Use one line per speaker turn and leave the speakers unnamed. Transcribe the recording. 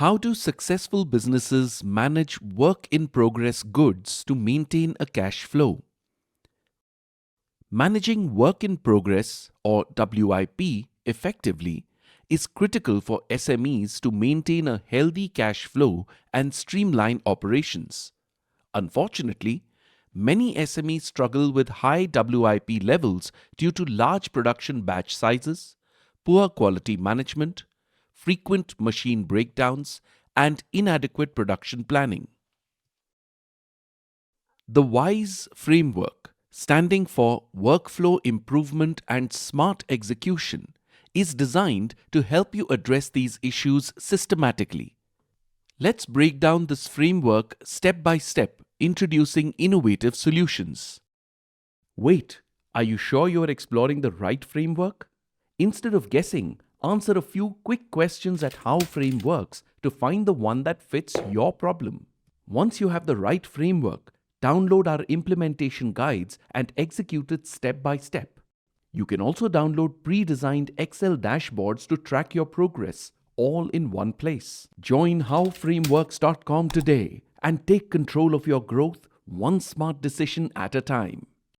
How do successful businesses manage work-in-progress goods to maintain a cash flow? Managing work in progress, or WIP, effectively is critical for SMEs to maintain a healthy cash flow and streamline operations. Unfortunately, many SMEs struggle with high WIP levels due to large production batch sizes, poor quality management, frequent machine breakdowns, and inadequate production planning. The W.I.S.E framework, standing for Workflow Improvement and Smart Execution, is designed to help you address these issues systematically. Let's break down this framework step by step, introducing innovative solutions. Wait, are you sure you are exploring the right framework? Instead of guessing, answer a few quick questions at how frame works to find the one that fits your problem. Once you have the right framework, download our implementation guides and execute it step by step. You can also download pre-designed Excel dashboards to track your progress, all in one place. Join howframeworks.com today and take control of your growth one smart decision at a time.